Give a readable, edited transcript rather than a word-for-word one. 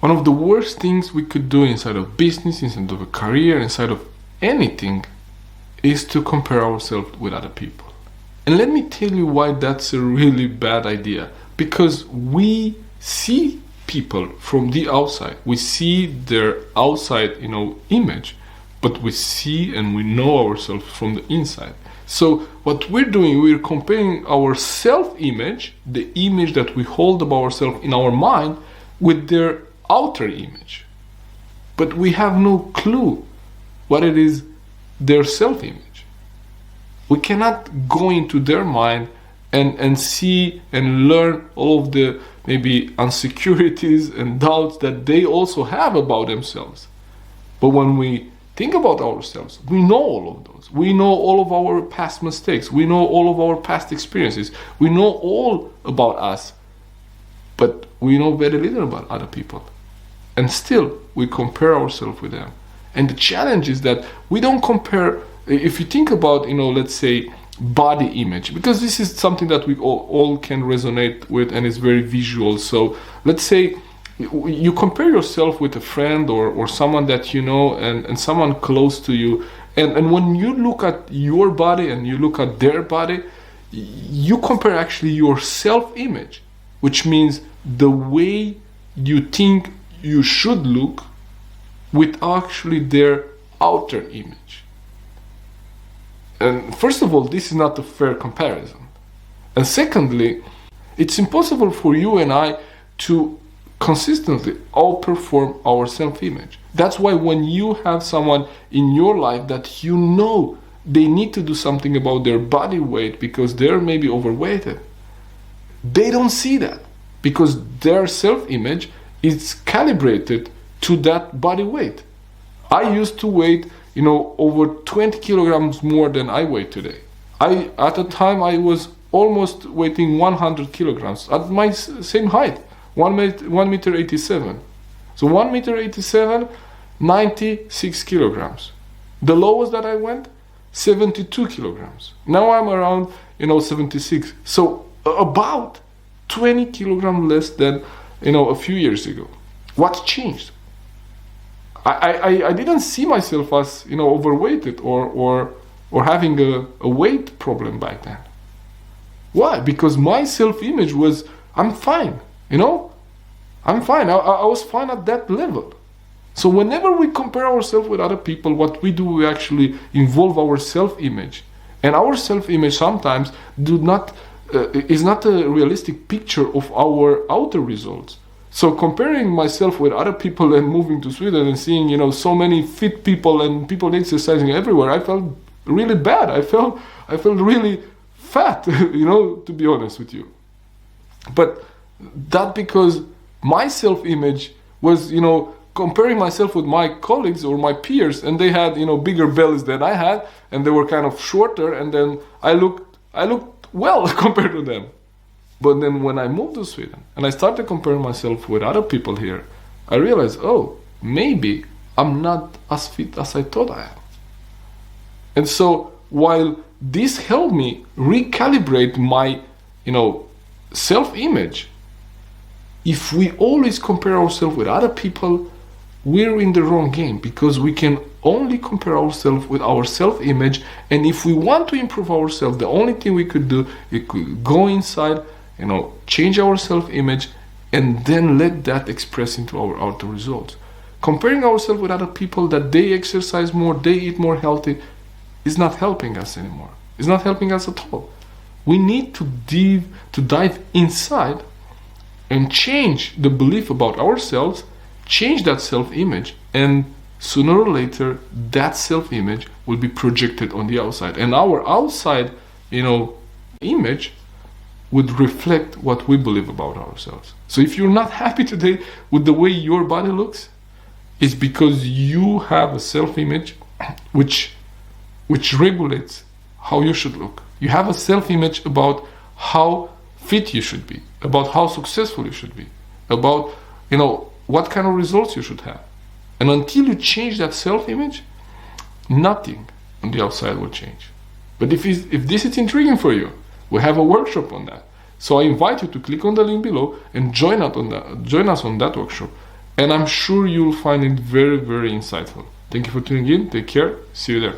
One of the worst things we could do inside of business, inside of a career, inside of anything, is to compare ourselves with other people. And let me tell you why that's a really bad idea. Because we see people from the outside. We see their outside, image, but we see and we know ourselves from the inside. So what we're doing, we're comparing our self-image, the image that we hold of ourselves in our mind, with their outer image. But we have no clue what it is their self-image. We cannot go into their mind and see and learn all of the maybe insecurities and doubts that they also have about themselves. But when we think about ourselves, we know all of those. We know all of our past mistakes. We know all of our past experiences. We know all about us. But we know very little about other people. And still, we compare ourselves with them. And the challenge is that we don't compare. If you think about, let's say, body image, because this is something that we all can resonate with and is very visual. So let's say you compare yourself with a friend or someone that you know and someone close to you. And when you look at your body and you look at their body, you compare actually your self-image, which means the way you think you should look with actually their outer image. And first of all, this is not a fair comparison. And secondly, it's impossible for you and I to consistently outperform our self-image. That's why when you have someone in your life that you know they need to do something about their body weight because they're maybe overweighted, they don't see that because their self-image is calibrated to that body weight. I used to weigh, over 20 kilograms more than I weigh today. At the time, I was almost weighing 100 kilograms at my same height, 1 meter 87. So 1 meter 87, 96 kilograms. The lowest that I went, 72 kilograms. Now I'm around, 76. So about 20 kilograms less than, a few years ago. What's changed? I didn't see myself as, overweighted or having a weight problem back then. Why? Because my self-image was, I'm fine, I'm fine. I was fine at that level. So whenever we compare ourselves with other people, what we do, we actually involve our self-image. And our self-image sometimes is not a realistic picture of our outer results. So comparing myself with other people and moving to Sweden and seeing, so many fit people and people exercising everywhere, I felt really bad. I felt really fat, to be honest with you. But that because my self-image was, comparing myself with my colleagues or my peers, and they had, bigger bellies than I had, and they were kind of shorter, and then I looked well compared to them. But then when I moved to Sweden and I started comparing myself with other people here, I realized, maybe I'm not as fit as I thought I am. And so while this helped me recalibrate my, self-image, if we always compare ourselves with other people, we're in the wrong game because we can only compare ourselves with our self-image. And if we want to improve ourselves, the only thing we could do is go inside, change our self-image, and then let that express into our outer results. Comparing ourselves with other people that they exercise more, they eat more healthy, is not helping us anymore. It's not helping us at all. We need to dive inside and change the belief about ourselves, change that self-image, and sooner or later, that self-image will be projected on the outside. And our outside, image would reflect what we believe about ourselves. So if you're not happy today with the way your body looks, it's because you have a self-image which regulates how you should look. You have a self-image about how fit you should be, about how successful you should be, about what kind of results you should have. And until you change that self-image, nothing on the outside will change. But if this is intriguing for you, we have a workshop on that. So I invite you to click on the link below and join us on that workshop. And I'm sure you'll find it very, very insightful. Thank you for tuning in. Take care. See you there.